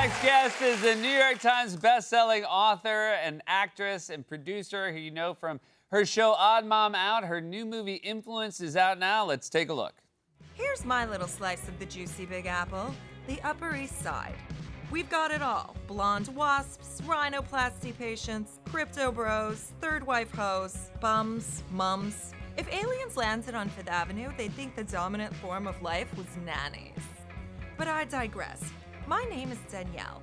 next guest is a New York Times best-selling author and actress and producer who you know from her show Odd Mom Out. Her new movie Influence is out now. Let's take a look. Here's my little slice of the juicy Big Apple, the Upper East Side. We've got it all. Blonde wasps, rhinoplasty patients, crypto bros, third wife hoes, bums, mums. If aliens landed on Fifth Avenue, they'd think the dominant form of life was nannies. But I digress. My name is Danielle.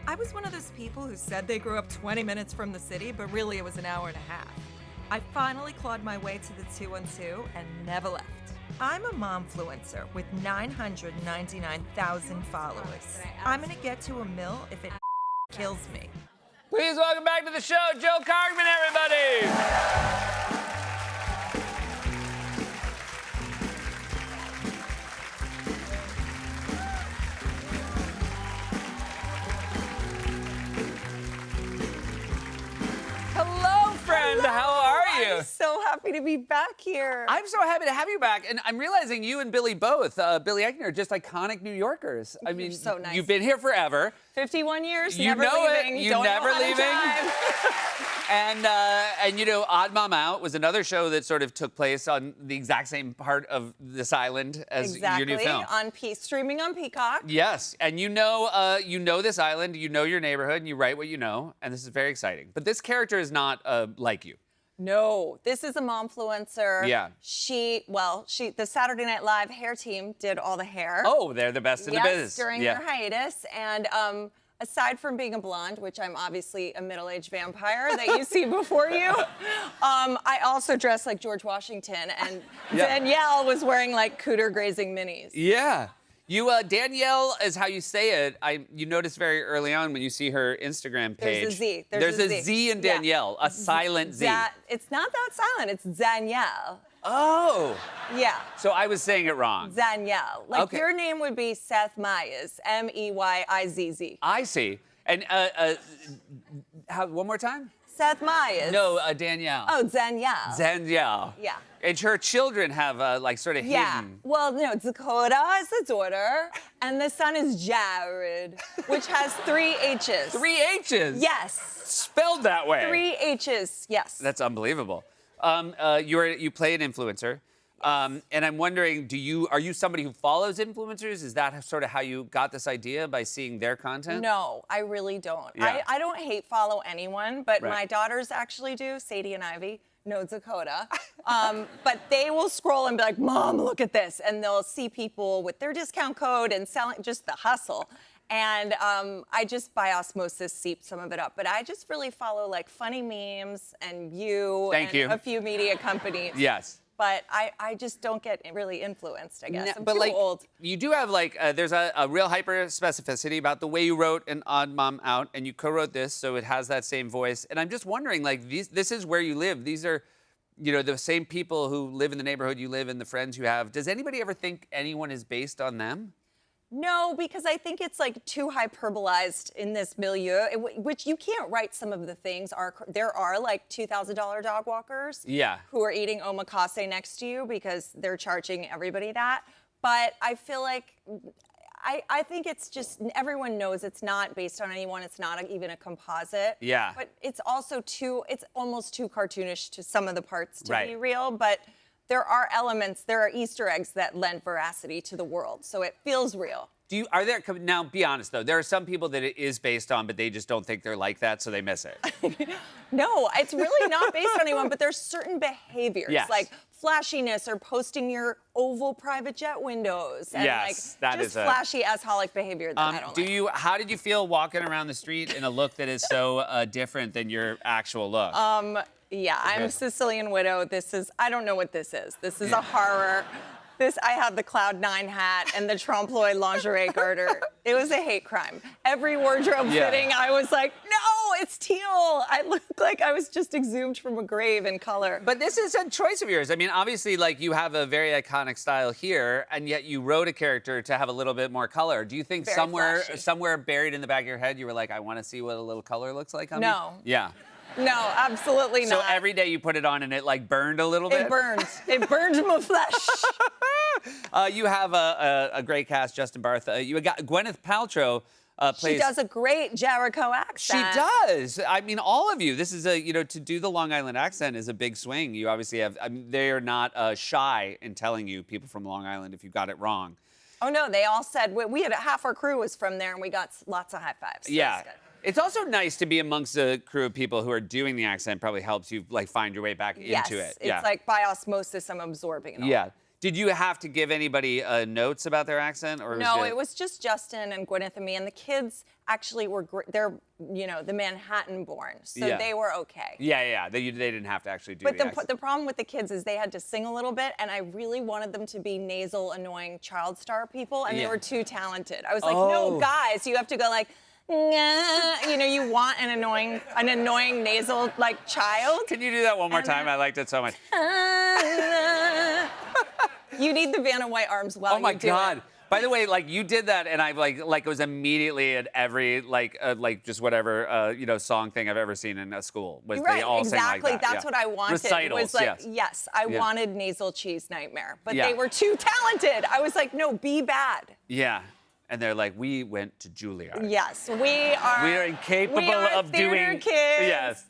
I was one of those people who said they grew up 20 minutes from the city, but really it was an hour and a half. I finally clawed my way to the 212 and never left. I'm a momfluencer with 999,000 followers. I'm gonna get to a mill if it kills me. Please welcome back to the show, Joe Cargman, everybody. Hello, friend. How are you? I'm so happy to be back here. I'm so happy to have you back, and I'm realizing you and Billy both, Billy Eichner, are just iconic New Yorkers. I mean, so nice. You've been here forever. 51 years, You never know leaving. it. You Don't never know how to leaving. drive. And you know, Odd Mom Out was another show that sort of took place on the exact same part of this island as your new film. Streaming on Peacock. Yes, and you know this island, you know your neighborhood, and you write what you know, and this is very exciting. But this character is not like you. No, this is a momfluencer. Yeah. The Saturday Night Live hair team did all the hair. Oh, they're the best in the business. During their hiatus. And aside from being a blonde, which I'm obviously a middle-aged vampire that you see before you, I also dress like George Washington, and Danielle was wearing like cooter grazing minis. Yeah. You, Danielle is how you say it. You notice very early on when you see her Instagram page. There's a Z. There's a Z in Danielle, a silent Z. It's not that silent, it's Danielle. Oh. Yeah. So I was saying it wrong. Danielle. Like your name would be Seth Meyers, Meyizzz. I see. And one more time? Seth Meyers. No, Danielle. Oh, Danielle. Danielle. Yeah. And her children have like sort of hidden. Well, no, Dakota is the daughter, and the son is Jared, which has 3 H's. 3 H's? Yes. Spelled that way. 3 H's, yes. That's unbelievable. You play an influencer. And I'm wondering, are you somebody who follows influencers? Is that sort of how you got this idea, by seeing their content? No, I really don't. Yeah. I don't hate follow anyone, but my daughters actually do, Sadie and Ivy. No, Dakota. But they will scroll and be like, Mom, look at this. And they'll see people with their discount code and selling, just the hustle. And I just, by osmosis, seep some of it up. But I just really follow like funny memes and a few media companies. Yes. But I just don't get really influenced, I guess. I'm but too old. You do have there's a real hyper specificity about the way you wrote an Odd Mom Out, and you co-wrote this, so it has that same voice. And I'm just wondering, this is where you live. These are, the same people who live in the neighborhood you live in, the friends you have. Does anybody ever think anyone is based on them? No, because I think it's like too hyperbolized in this milieu, which you can't write some of the things. There are like $2,000 dog walkers who are eating omakase next to you because they're charging everybody that. But I feel like, I think it's just, everyone knows it's not based on anyone. It's not even a composite. Yeah. But it's also it's almost too cartoonish to some of the parts to be real. But there are elements, there are Easter eggs that lend veracity to the world, so it feels real. Now, be honest though, there are some people that it is based on, but they just don't think they're like that, so they miss it. No, it's really not based on anyone, but there's certain behaviors, like flashiness or posting your oval private jet windows, and just flashy assholic behavior that I don't like. How did you feel walking around the street in a look that is so different than your actual look? Yeah, I'm a Sicilian widow. I don't know what this is. This is a horror. I had the Cloud9 hat and the trompe l'oeil lingerie garter. It was a hate crime. Every wardrobe fitting, I was like, no, it's teal. I look like I was just exhumed from a grave in color. But this is a choice of yours. I mean, obviously, you have a very iconic style here, and yet you wrote a character to have a little bit more color. Do you think somewhere buried in the back of your head, you were like, I want to see what a little color looks like on me? No. Yeah. No, absolutely not. So every day you put it on and it burned a little bit? It burned. It burned my flesh. You have a great cast, Justin Bartha. You got Gwyneth Paltrow She does a great Jericho She accent. does. I mean, all of you. This is to do the Long Island accent is a big swing. You obviously have. I mean, they are not shy in telling you, people from Long Island, if you got it wrong. Oh no, they all said we had half our crew was from there, and we got lots of high fives. So Yeah. it's good. It's also nice to be amongst a crew of people who are doing the accent. Probably helps you like find your way back Yes, into it. it's like by osmosis, I'm absorbing it all. Yeah. Did you have to give anybody notes about their accent, or No, it was just Justin and Gwyneth and me, and the kids actually were they're the Manhattan born, so Yeah. they were okay. Yeah. They didn't have to actually do But the accent. the problem with the kids is they had to sing a little bit, and I really wanted them to be nasal, annoying child star people, and Yeah. they were too talented. I was like, Oh. no, guys, you have to go like, nah. You want an annoying nasal like child. Can you do that one more And time? I liked it so much. You need the Vanna White arms while Oh my you do God. it. By the way, like you did that, and I like was immediately at every like just whatever song thing I've ever seen in a school. Was Right, they all exactly. sing like that? That's Yeah. what I wanted. Recitals, was like, yes. yes, I Yeah. wanted nasal cheese nightmare, but Yeah. they were too talented. I was like, no, be bad. Yeah. And they're like, we went to Juilliard. Yes, we are incapable of theater doing. kids. Yes.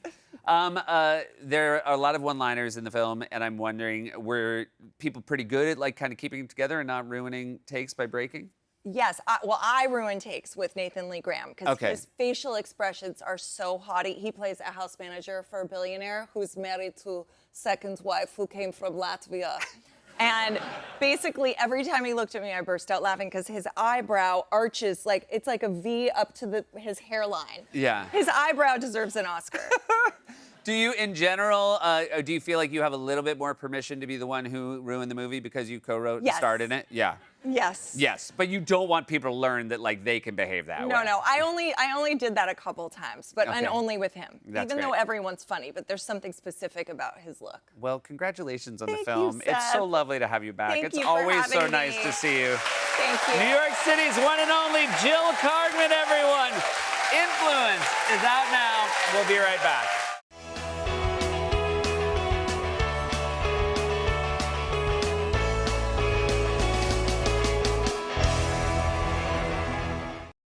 There are a lot of one-liners in the film, and I'm wondering, were people pretty good at like kind of keeping it together and not ruining takes by breaking? Yes, I ruin takes with Nathan Lee Graham because Okay. his facial expressions are so haughty. He plays a house manager for a billionaire who's married to second wife who came from Latvia. And basically, every time he looked at me, I burst out laughing because his eyebrow arches it's like a V up to his hairline. Yeah. His eyebrow deserves an Oscar. Do you, in general, do you feel like you have a little bit more permission to be the one who ruined the movie because you co-wrote and Yes. starred in it? Yeah. Yes. Yes, but you don't want people to learn that like they can behave that way. No. I only did that a couple times, and Okay. only with him. That's Even though great. everyone's funny, but there's something specific about his look. Well, congratulations on Thank the you, film. It's so Seth. lovely to have you back. Thank It's you for always so having nice me. to see you. Thank you. New York City's one and only Jill Kargman, everyone. Influence is out now. We'll be right back.